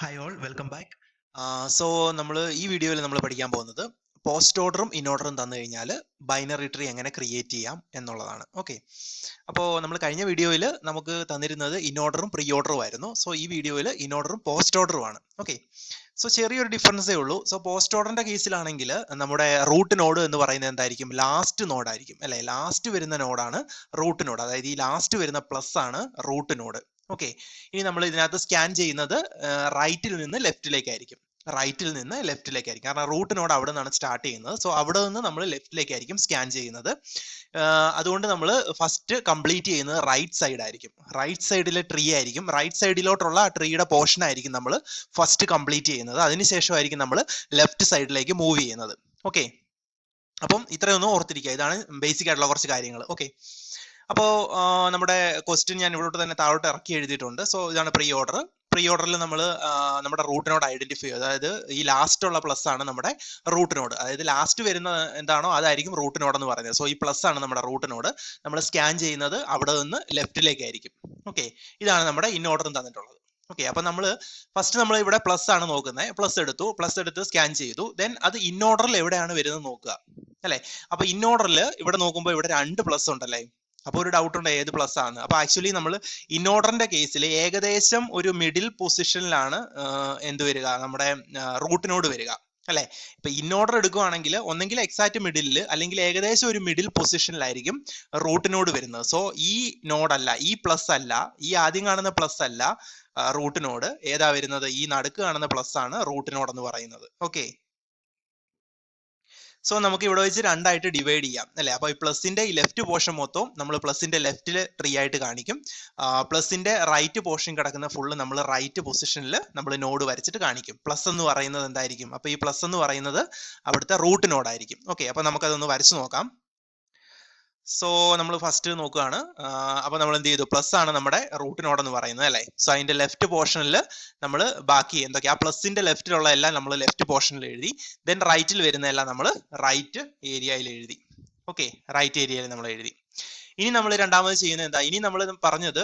Hi all welcome back. So നമ്മൾ ഈ വീഡിയോയിൽ നമ്മൾ പഠിക്കാൻ പോകുന്നത് പോസ്റ്റ് ഓർഡറും ഇൻഓർഡറും തന്നു കഴിഞ്ഞാൽ ബൈനറി ട്രീ എങ്ങനെ ക്രിയേറ്റ് ചെയ്യാം എന്നുള്ളതാണ്. ഓക്കെ, അപ്പോൾ നമ്മൾ കഴിഞ്ഞ വീഡിയോയിൽ നമുക്ക് തന്നിരുന്നത് ഇൻഓർഡറും പ്രീ ഓർഡറും ആയിരുന്നു. സോ ഈ വീഡിയോയിൽ ഇൻഓർഡറും പോസ്റ്റ് ഓർഡറും ആണ്. ഓക്കെ, സോ ചെറിയൊരു ഡിഫറൻസേ ഉള്ളൂ. സോ പോസ്റ്റ് ഓർഡറിന്റെ കേസിലാണെങ്കിൽ നമ്മുടെ റൂട്ട് നോഡ് എന്ന് പറയുന്നത് എന്തായിരിക്കും? ലാസ്റ്റ് നോഡ് ആയിരിക്കും അല്ലെ. ലാസ്റ്റ് വരുന്ന നോഡാണ് റൂട്ട് നോഡ്, അതായത് ഈ ലാസ്റ്റ് വരുന്ന പ്ലസ് ആണ് റൂട്ട് നോഡ്. ഓക്കെ, ഇനി നമ്മൾ ഇതിനകത്ത് സ്കാൻ ചെയ്യുന്നത് റൈറ്റിൽ നിന്ന് ലെഫ്റ്റിലേക്കായിരിക്കും. കാരണം റൂട്ട് നോഡ് അവിടെ നിന്നാണ് സ്റ്റാർട്ട് ചെയ്യുന്നത്. സോ അവിടെ നിന്ന് നമ്മൾ ലെഫ്റ്റിലേക്കായിരിക്കും സ്കാൻ ചെയ്യുന്നത്. അതുകൊണ്ട് നമ്മൾ ഫസ്റ്റ് കംപ്ലീറ്റ് ചെയ്യുന്നത് റൈറ്റ് സൈഡ് ആയിരിക്കും. റൈറ്റ് സൈഡിലെ ട്രീ ആയിരിക്കും. റൈറ്റ് സൈഡിലോട്ടുള്ള ആ ട്രീയുടെ പോർഷൻ ആയിരിക്കും നമ്മൾ ഫസ്റ്റ് കംപ്ലീറ്റ് ചെയ്യുന്നത്. അതിനുശേഷമായിരിക്കും നമ്മൾ ലെഫ്റ്റ് സൈഡിലേക്ക് മൂവ് ചെയ്യുന്നത്. ഓക്കെ, അപ്പം ഇത്രയൊന്നും ഓർത്തിരിക്കുക. ഇതാണ് ബേസിക് ആയിട്ടുള്ള കുറച്ച് കാര്യങ്ങൾ. ഓക്കെ, അപ്പോൾ നമ്മുടെ ക്വസ്റ്റ്യൻ ഞാൻ ഇവിടോട്ട് തന്നെ താഴോട്ട് ഇറക്കി എഴുതിയിട്ടുണ്ട്. സോ ഇതാണ് പ്രീ ഓർഡർ. പ്രീ ഓർഡറിൽ നമ്മൾ നമ്മുടെ റൂട്ട് നോഡ് ഐഡന്റിഫൈ ചെയ്യും. അതായത് ഈ ലാസ്റ്റ് ഉള്ള പ്ലസ് ആണ് നമ്മുടെ റൂട്ട് നോഡ്. അതായത് ലാസ്റ്റ് വരുന്ന എന്താണോ അതായിരിക്കും റൂട്ട് നോഡ് എന്ന് പറയുന്നത്. സോ ഈ പ്ലസ് ആണ് നമ്മുടെ റൂട്ട് നോഡ്. നമ്മൾ സ്കാൻ ചെയ്യുന്നത് അവിടെ നിന്ന് ലെഫ്റ്റിലേക്കായിരിക്കും. ഓക്കെ, ഇതാണ് നമ്മുടെ ഇൻ ഓർഡറും തന്നിട്ടുള്ളത്. ഓക്കെ, അപ്പൊ നമ്മൾ ഫസ്റ്റ് നമ്മൾ ഇവിടെ പ്ലസ് ആണ് നോക്കുന്നത്. പ്ലസ് എടുത്ത് സ്കാൻ ചെയ്തു. ദെൻ അത് ഇൻ ഓർഡറിൽ എവിടെയാണ് വരുന്നത് നോക്കുക അല്ലെ. അപ്പൊ ഇൻ ഓർഡറിൽ ഇവിടെ നോക്കുമ്പോൾ ഇവിടെ 2 പ്ലസ് ഉണ്ടല്ലേ. അപ്പോൾ ഒരു ഡൗട്ട് ഉണ്ട് ഏത് പ്ലസ് ആണ്. അപ്പൊ ആക്ച്വലി നമ്മൾ ഇൻഓർഡറിന്റെ കേസിൽ ഏകദേശം ഒരു മിഡിൽ പൊസിഷനിലാണ് എന്ത് വരിക, നമ്മുടെ റൂട്ട് നോഡ് വരിക അല്ലെ. ഇപ്പൊ ഇൻഓർഡർ എടുക്കുകയാണെങ്കിൽ ഒന്നെങ്കിൽ എക്സാക്ട് മിഡിലിൽ അല്ലെങ്കിൽ ഏകദേശം ഒരു മിഡിൽ പൊസിഷനിലായിരിക്കും റൂട്ട് നോഡ് വരുന്നത്. സോ ഈ നോഡല്ല, ഈ പ്ലസ് അല്ല, ഈ ആദ്യം കാണുന്ന പ്ലസ് അല്ല റൂട്ട് നോഡ്. ഏതാ വരുന്നത്? ഈ നടുക്ക് കാണുന്ന പ്ലസ് ആണ് റൂട്ട് നോഡ് എന്ന് പറയുന്നത്. ഓക്കെ, സോ നമുക്ക് ഇവിടെ വെച്ച് രണ്ടായിട്ട് ഡിവൈഡ് ചെയ്യാം അല്ലെ. അപ്പൊ ഈ പ്ലസിന്റെ ഈ ലെഫ്റ്റ് പോർഷൻ മൊത്തം നമ്മൾ പ്ലസിന്റെ ലെഫ്റ്റിൽ ട്രീ ആയിട്ട് കാണിക്കും. പ്ലസിന്റെ റൈറ്റ് പോർഷൻ കിടക്കുന്ന ഫുള്ള് നമ്മൾ റൈറ്റ് പൊസിഷനിൽ നമ്മൾ നോഡ് വരച്ചിട്ട് കാണിക്കും. പ്ലസ് എന്ന് പറയുന്നത് എന്തായിരിക്കും? അപ്പൊ ഈ പ്ലസ് എന്ന് പറയുന്നത് അവിടുത്തെ റൂട്ട് നോഡ് ആയിരിക്കും. ഓക്കെ, അപ്പൊ നമുക്കതൊന്ന് വരച്ചു നോക്കാം. സോ നമ്മൾ ഫസ്റ്റ് നോക്കുകയാണ്. അപ്പൊ നമ്മൾ എന്ത് ചെയ്തു? പ്ലസ് ആണ് നമ്മുടെ റൂട്ട് നോഡ് എന്ന് പറയുന്നത് അല്ലെ. സോ അതിന്റെ ലെഫ്റ്റ് പോർഷനിൽ നമ്മൾ ബാക്കി എന്തൊക്കെ ആ പ്ലസിന്റെ ലെഫ്റ്റിലുള്ള എല്ലാം നമ്മൾ ലെഫ്റ്റ് പോർഷനിൽ എഴുതി. ദെൻ റൈറ്റിൽ വരുന്ന എല്ലാം നമ്മൾ റൈറ്റ് ഏരിയയിൽ എഴുതി. ഓക്കെ, റൈറ്റ് ഏരിയയിൽ നമ്മൾ എഴുതി. ഇനി നമ്മൾ രണ്ടാമത് ചെയ്യുന്നത് എന്താ? ഇനി നമ്മൾ പറഞ്ഞത്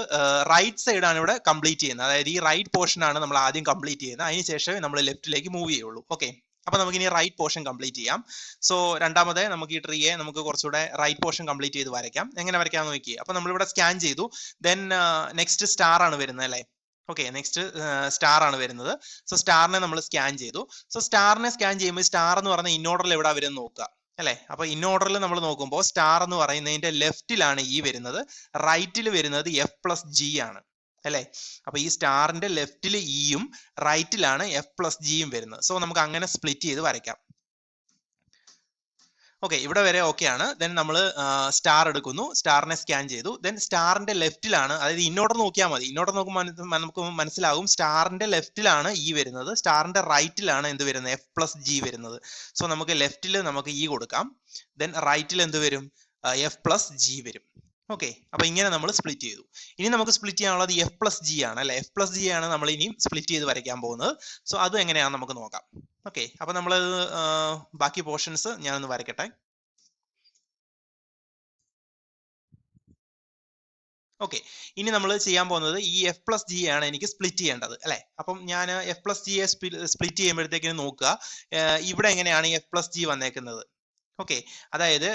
റൈറ്റ് സൈഡ് ആണ് ഇവിടെ കംപ്ലീറ്റ് ചെയ്യുന്നത്. അതായത് ഈ റൈറ്റ് പോർഷൻ ആണ് നമ്മൾ ആദ്യം കംപ്ലീറ്റ് ചെയ്യുന്നത്. അതിനുശേഷം നമ്മൾ ലെഫ്റ്റിലേക്ക് മൂവ് ചെയ്യുള്ളൂ. ഓക്കെ, അപ്പൊ നമുക്ക് ഇനി റൈറ്റ് പോർഷൻ കംപ്ലീറ്റ് ചെയ്യാം. സോ രണ്ടാമത് നമുക്ക് ഈ ട്രീയെ നമുക്ക് കുറച്ചുകൂടെ റൈറ്റ് പോർഷൻ കംപ്ലീറ്റ് ചെയ്ത് വരയ്ക്കാം. എങ്ങനെ വരയ്ക്കാം നോക്കി. അപ്പൊ നമ്മളിവിടെ സ്കാൻ ചെയ്തു. ദെൻ നെക്സ്റ്റ് സ്റ്റാർ ആണ് വരുന്നത് അല്ലെ. ഓക്കെ, നെക്സ്റ്റ് സ്റ്റാർ ആണ് വരുന്നത്. സോ സ്റ്റാറിനെ നമ്മൾ സ്കാൻ ചെയ്തു. സോ സ്റ്റാറിനെ സ്കാൻ ചെയ്യുമ്പോൾ സ്റ്റാർ എന്ന് പറഞ്ഞ ഇൻ ഓർഡറിൽ എവിടെ വരുന്നത് നോക്കുക അല്ലെ. അപ്പൊ ഇൻ ഓർഡറിൽ നമ്മൾ നോക്കുമ്പോൾ സ്റ്റാർ എന്ന് പറയുന്നതിന്റെ ലെഫ്റ്റിലാണ് ഈ വരുന്നത്, റൈറ്റിൽ വരുന്നത് എഫ് പ്ലസ് ജി ആണ് അല്ലെ. അപ്പൊ ഈ സ്റ്റാറിന്റെ ലെഫ്റ്റിൽ ഇയും റൈറ്റിലാണ് എഫ് പ്ലസ് ജിയും വരുന്നത്. സോ നമുക്ക് അങ്ങനെ സ്പ്ലിറ്റ് ചെയ്ത് വരയ്ക്കാം. ഓക്കെ, ഇവിടെ വരെ ഓക്കെ ആണ്. ദെൻ നമ്മൾ സ്റ്റാർ എടുക്കുന്നു, സ്റ്റാറിനെ സ്കാൻ ചെയ്തു. ദെൻ സ്റ്റാറിന്റെ ലെഫ്റ്റിലാണ്, അതായത് ഇന്നോർഡർ നോക്കിയാൽ മതി. ഇന്നോർഡർ നോക്കുമ്പോൾ നമുക്ക് മനസ്സിലാകും സ്റ്റാറിന്റെ ലെഫ്റ്റിലാണ് ഇ വരുന്നത്, സ്റ്റാറിന്റെ റൈറ്റിലാണ് എന്ത് വരുന്നത്? എഫ് പ്ലസ് ജി വരുന്നത്. സോ നമുക്ക് ലെഫ്റ്റിൽ നമുക്ക് ഇ കൊടുക്കാം. ദെൻ റൈറ്റിൽ എന്ത് വരും? എഫ് പ്ലസ് ജി വരും. ഓക്കെ, അപ്പൊ ഇങ്ങനെ നമ്മൾ സ്പ്ലിറ്റ് ചെയ്തു. ഇനി നമുക്ക് സ്പ്ലിറ്റ് ചെയ്യാനുള്ളത് എഫ് പ്ലസ് ജി ആണ് അല്ലെ. എഫ് പ്ലസ് ജി ആണ് നമ്മൾ ഇനി സ്പ്ലിറ്റ് ചെയ്ത് വരയ്ക്കാൻ പോകുന്നത്. സോ അത് എങ്ങനെയാണെന്ന് നമുക്ക് നോക്കാം. ഓക്കെ, അപ്പൊ നമ്മൾ ബാക്കി പോർഷൻസ് ഞാനൊന്ന് വരയ്ക്കട്ടെ. ഓക്കെ, ഇനി നമ്മൾ ചെയ്യാൻ പോകുന്നത് ഈ എഫ് പ്ലസ് ജി ആണ് എനിക്ക് സ്പ്ലിറ്റ് ചെയ്യേണ്ടത് അല്ലെ. അപ്പം ഞാൻ എഫ് പ്ലസ് ജിയെ സ്പ്ലിറ്റ് ചെയ്യുമ്പോഴത്തേക്കിന് നോക്കുക ഇവിടെ എങ്ങനെയാണ് എഫ് പ്ലസ് ജി വന്നേക്കുന്നത്. ഓക്കെ, അതായത്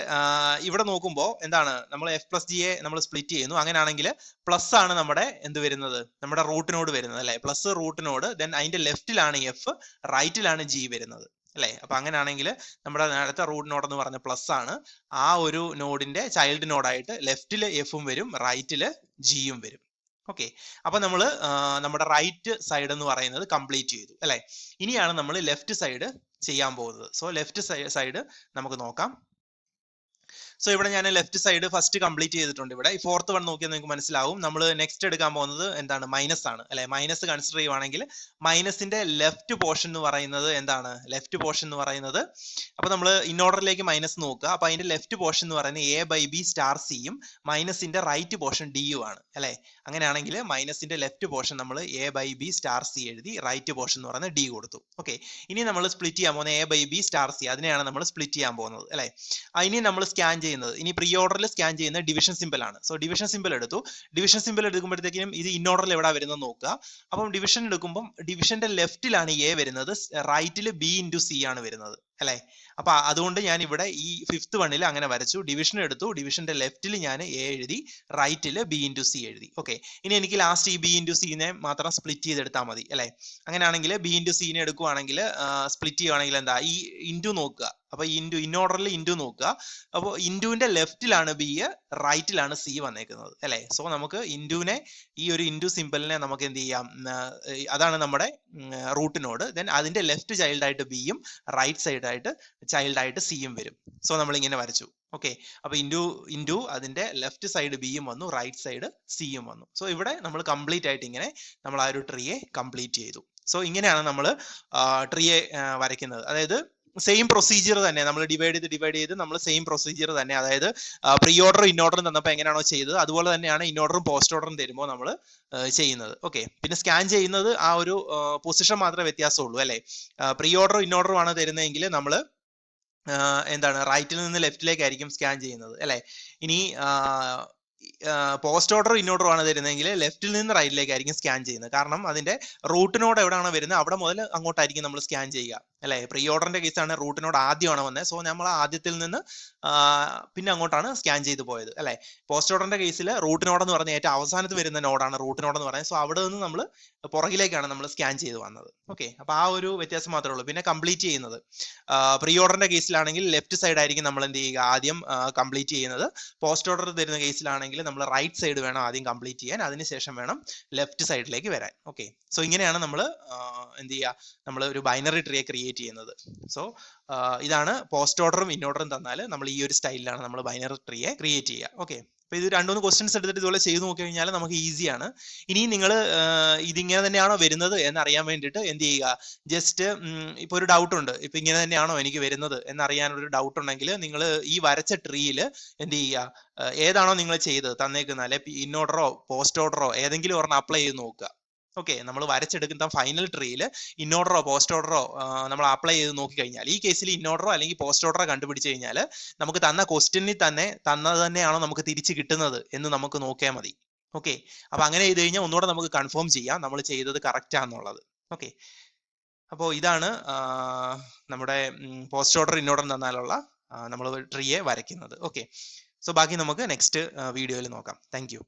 ഇവിടെ നോക്കുമ്പോൾ എന്താണ്, നമ്മൾ എഫ് പ്ലസ് ജിയെ നമ്മൾ സ്പ്ലിറ്റ് ചെയ്യുന്നു. അങ്ങനെയാണെങ്കിൽ പ്ലസ് ആണ് നമ്മുടെ എന്ത് വരുന്നത്? നമ്മുടെ റൂട്ട് നോഡ് വരുന്നത് അല്ലെ. പ്ലസ് റൂട്ട് നോഡ്, ദെൻ അതിന്റെ ലെഫ്റ്റിലാണ് എഫ്, റൈറ്റിലാണ് ജി വരുന്നത് അല്ലെ. അപ്പൊ അങ്ങനെയാണെങ്കിൽ നമ്മുടെ നേരത്തെ റൂട്ട് നോഡ് എന്ന് പറഞ്ഞ പ്ലസ് ആണ്. ആ ഒരു നോഡിന്റെ ചൈൽഡ് നോഡായിട്ട് ലെഫ്റ്റിൽ എഫും വരും, റൈറ്റില് ജിയും വരും. ഓക്കെ, അപ്പൊ നമ്മൾ നമ്മുടെ റൈറ്റ് സൈഡ് എന്ന് പറയുന്നത് കംപ്ലീറ്റ് ചെയ്തു അല്ലെ. ഇനിയാണ് നമ്മൾ ലെഫ്റ്റ് സൈഡ് ചെയ്യാൻ പോകുന്നത്. സോ ലെഫ്റ്റ് സൈഡ് നമുക്ക് നോക്കാം. സോ ഇവിടെ ഞാൻ ലെഫ്റ്റ് സൈഡ് ഫസ്റ്റ് കംപ്ലീറ്റ് ചെയ്തിട്ടുണ്ട്. ഇവിടെ ഈ ഫോർത്ത് വൺ നോക്കിയാൽ നിങ്ങൾക്ക് മനസ്സിലാവും നമ്മൾ നെക്സ്റ്റ് എടുക്കാൻ പോകുന്നത് എന്താണ്? മൈനസ് ആണ് അല്ലെ. മൈനസ് കൺസിഡർ ചെയ്യുവാണെങ്കിൽ മൈനസിന്റെ ലെഫ്റ്റ് പോർഷൻ എന്ന് പറയുന്നത് എന്താണ്? ലെഫ്റ്റ് പോർഷൻ എന്ന് പറയുന്നത്, അപ്പൊ നമ്മൾ ഇൻ ഓർഡറിലേക്ക് മൈനസ് നോക്കുക. അപ്പൊ അതിന്റെ ലെഫ്റ്റ് പോർഷൻ എന്ന് പറയുന്നത് എ ബൈ ബി സ്റ്റാർ സിയും മൈനസിന്റെ റൈറ്റ് പോർഷൻ ഡിയും ആണ് അല്ലെ. അങ്ങനെയാണെങ്കിൽ മൈനസിന്റെ ലെഫ്റ്റ് പോർഷൻ നമ്മൾ A by B star C എഴുതി, റൈറ്റ് പോർഷൻ എന്ന് പറയുന്നത് ഡി കൊടുത്തു. ഓക്കെ, ഇനി നമ്മൾ സ്പ്ലിറ്റ് ചെയ്യാൻ പോകുന്നത് A by B star C, അതിനെയാണ് നമ്മൾ സ്പ്ലിറ്റ് ചെയ്യാൻ പോകുന്നത് അല്ലെ. ഇനി നമ്മൾ സ്കാൻ ചെയ്യുന്നത്, ഇനി പ്രീ ഓർഡറിൽ സ്കാൻ ചെയ്യുന്ന ഡിവിഷൻ സിമ്പിൾ ആണ്. സോ ഡിവിഷൻ സിമ്പിൾ എടുത്തു. ഡിവിഷൻ സിമ്പിൾ എടുക്കുമ്പോഴത്തേക്കും ഇത് ഇൻ ഓർഡറിൽ എവിടെ വരുന്നത് നോക്കുക. അപ്പം ഡിവിഷൻ എടുക്കുമ്പോൾ ഡിവിഷന്റെ ലെഫ്റ്റിലാണ് എ വരുന്നത്, റൈറ്റിൽ ബി ഇൻറ്റു സി ആണ് വരുന്നത് അല്ലെ. അപ്പൊ അതുകൊണ്ട് ഞാൻ ഇവിടെ ഈ 5th വണ്ണിൽ അങ്ങനെ വരച്ചു. ഡിവിഷൻ എടുത്തു, ഡിവിഷന്റെ ലെഫ്റ്റിൽ ഞാൻ എ എഴുതി, റൈറ്റിൽ ബി ഇൻറ്റു സി എഴുതി. ഓക്കെ, ഇനി എനിക്ക് ലാസ്റ്റ് ഈ ബി ഇൻറ്റു സിനെ മാത്രം സ്പ്ലിറ്റ് ചെയ്തെടുത്താൽ മതി അല്ലെ. അങ്ങനെയാണെങ്കിൽ ബി ഇൻറ്റു സിനെ എടുക്കുവാണെങ്കിൽ സ്പ്ലിറ്റ് ചെയ്യുവാണെങ്കിൽ എന്താ, ഈ ഇൻറ്റു നോക്കുക. അപ്പൊ ഇൻറ്റു ഇൻ ഓർഡറിൽ ഇൻറ്റു നോക്കുക. അപ്പോൾ ഇൻറ്റുവിന്റെ ലെഫ്റ്റിലാണ് ബി, റൈറ്റിലാണ് സി വന്നേക്കുന്നത് അല്ലെ. സോ നമുക്ക് ഇൻറ്റുവിനെ, ഈ ഒരു ഇൻറ്റു സിമ്പിളിനെ നമുക്ക് എന്ത് ചെയ്യാം, അതാണ് നമ്മുടെ റൂട്ട് നോഡ്. ദെൻ അതിന്റെ ലെഫ്റ്റ് ചൈൽഡ് ആയിട്ട് ബിയും റൈറ്റ് സൈഡ് ആയിട്ട് ചൈൽഡ് ആയിട്ട് സിയും വരും. സോ നമ്മൾ ഇങ്ങനെ വരച്ചു. ഓക്കെ, അപ്പൊ ഇൻറ്റു അതിന്റെ ലെഫ്റ്റ് സൈഡ് ബിയും വന്നു, റൈറ്റ് സൈഡ് സിയും വന്നു. സോ ഇവിടെ നമ്മൾ കംപ്ലീറ്റ് ആയിട്ട് ഇങ്ങനെ നമ്മൾ ആ ഒരു ട്രീയെ കംപ്ലീറ്റ് ചെയ്തു. സോ ഇങ്ങനെയാണ് നമ്മൾ ട്രീയെ വരയ്ക്കുന്നത്. അതായത് സെയിം പ്രൊസീജിയർ തന്നെ നമ്മൾ ഡിവൈഡ് ചെയ്ത് നമ്മൾ സെയിം പ്രൊസീജിയർ തന്നെ, അതായത് പ്രീ ഓർഡറും ഇൻ ഓർഡറും തന്നപ്പോൾ എങ്ങനെയാണോ ചെയ്തത് അതുപോലെ തന്നെയാണ് ഇൻ ഓർഡറും പോസ്റ്റ് ഓർഡറും തരുമ്പോൾ നമ്മൾ ചെയ്യുന്നത്. ഓക്കെ, പിന്നെ സ്കാൻ ചെയ്യുന്നത് ആ ഒരു പൊസിഷൻ മാത്രമേ വ്യത്യാസമുള്ളൂ അല്ലെ. പ്രീ ഓർഡറും ഇൻ ഓർഡറും ആണ് തരുന്നതെങ്കിൽ നമ്മൾ എന്താണ്, റൈറ്റിൽ നിന്ന് ലെഫ്റ്റിലേക്കായിരിക്കും സ്കാൻ ചെയ്യുന്നത് അല്ലെ. ഇനി പോസ്റ്റ് ഓർഡർ ഇൻ ഓർഡർ ആണ് തരുന്നതെങ്കിൽ ലെഫ്റ്റിൽ നിന്ന് റൈറ്റിലേക്കായിരിക്കും സ്കാൻ ചെയ്യുന്നത്. കാരണം അതിന്റെ റൂട്ടിനോട് എവിടെയാണോ വരുന്നത് അവിടെ മുതൽ അങ്ങോട്ടായിരിക്കും നമ്മൾ സ്കാൻ ചെയ്യുക അല്ലെ. പ്രീ ഓർഡറിന്റെ കേസാണ് റൂട്ടിനോട് ആദ്യമാണ് വന്നത്. സോ നമ്മൾ ആദ്യത്തിൽ നിന്ന് പിന്നെ അങ്ങോട്ടാണ് സ്കാൻ ചെയ്ത് പോയത് അല്ലെ. പോസ്റ്റ് ഓർഡറിന്റെ കേസിൽ റൂട്ടിനോട് എന്ന് പറഞ്ഞ ഏറ്റവും അവസാനത്ത് വരുന്ന നോഡാണ് റൂട്ടിനോട് എന്ന് പറയുന്നത്. സോ അവിടെ നിന്ന് നമ്മൾ പുറകിലേക്കാണ് നമ്മൾ സ്കാൻ ചെയ്ത് വന്നത്. ഓക്കെ, അപ്പൊ ആ ഒരു വ്യത്യാസം മാത്രമേ ഉള്ളൂ. പിന്നെ കംപ്ലീറ്റ് ചെയ്യുന്നത് പ്രീ ഓർഡറിന്റെ കേസിലാണെങ്കിൽ ലെഫ്റ്റ് സൈഡ് ആയിരിക്കും നമ്മൾ എന്ത് ചെയ്യുക, ആദ്യം കംപ്ലീറ്റ് ചെയ്യുന്നത്. പോസ്റ്റ് ഓർഡർ തരുന്ന കേസിലാണെങ്കിൽ നമ്മൾ റൈറ്റ് സൈഡ് വേണം ആദ്യം കംപ്ലീറ്റ് ചെയ്യാൻ, അതിനുശേഷം വേണം ലെഫ്റ്റ് സൈഡിലേക്ക് വരാൻ. ഓക്കെ, സോ ഇങ്ങനെയാണ് നമ്മൾ എന്ത് ചെയ്യുക, നമ്മൾ ഒരു ബൈനറി ട്രീയെ ക്രിയേറ്റ് ചെയ്യുന്നത്. സോ ഇതാണ് പോസ്റ്റ് ഓർഡറും ഇൻ ഓർഡറും തന്നാൽ നമ്മൾ ഈ ഒരു സ്റ്റൈലിലാണ് നമ്മൾ ബൈനറി ട്രീയെ ക്രിയേറ്റ് ചെയ്യുക. ഓക്കെ, അപ്പൊ ഇത് 2-3 ക്വസ്റ്റ്യൻസ് എടുത്തിട്ട് ഇതുപോലെ ചെയ്ത് നോക്കി കഴിഞ്ഞാൽ നമുക്ക് ഈസിയാണ്. ഇനി നിങ്ങൾ ഇതിങ്ങനെ തന്നെയാണോ വരുന്നത് എന്നറിയാൻ വേണ്ടിയിട്ട് എന്ത് ചെയ്യുക, ജസ്റ്റ് ഇപ്പൊ ഒരു ഡൗട്ട് ഉണ്ട്, ഇപ്പൊ ഇങ്ങനെ തന്നെയാണോ എനിക്ക് വരുന്നത് എന്നറിയാനൊരു ഡൗട്ട് ഉണ്ടെങ്കിൽ നിങ്ങൾ ഈ വരച്ച ട്രീയിൽ എന്ത് ചെയ്യുക, ഏതാണോ നിങ്ങൾ ചെയ്തത് തന്നേക്കുന്ന, അല്ലെ ഇൻ ഓർഡറോ പോസ്റ്റ് ഓർഡറോ ഏതെങ്കിലും ഒരെണ്ണം അപ്ലൈ ചെയ്ത് നോക്കുക. ഓക്കെ, നമ്മൾ വരച്ചെടുക്കുന്ന ഫൈനൽ ട്രീയിൽ ഇൻ ഓർഡറോ പോസ്റ്റ് ഓർഡറോ നമ്മൾ അപ്ലൈ ചെയ്ത് നോക്കി കഴിഞ്ഞാൽ, ഈ കേസിൽ ഇൻ ഓർഡറോ അല്ലെങ്കിൽ പോസ്റ്റ് ഓർഡറോ കണ്ടുപിടിച്ച് കഴിഞ്ഞാൽ നമുക്ക് തന്ന ക്വസ്റ്റ്യനിൽ തന്നെ തന്നത് തന്നെയാണോ നമുക്ക് തിരിച്ച് കിട്ടുന്നത് എന്ന് നമുക്ക് നോക്കിയാൽ മതി. ഓക്കെ, അപ്പൊ അങ്ങനെ ചെയ്ത് കഴിഞ്ഞാൽ ഒന്നുകൂടെ നമുക്ക് കൺഫേം ചെയ്യാം നമ്മൾ ചെയ്തത് കറക്റ്റ് ആണെന്നുള്ളത്. ഓക്കെ, അപ്പോൾ ഇതാണ് നമ്മുടെ പോസ്റ്റ് ഓർഡർ ഇൻ ഓർഡർ തന്നാലുള്ള നമ്മൾ ട്രീയെ വരയ്ക്കുന്നത്. ഓക്കെ, സോ ബാക്കി നമുക്ക് നെക്സ്റ്റ് വീഡിയോയിൽ നോക്കാം. Thank you.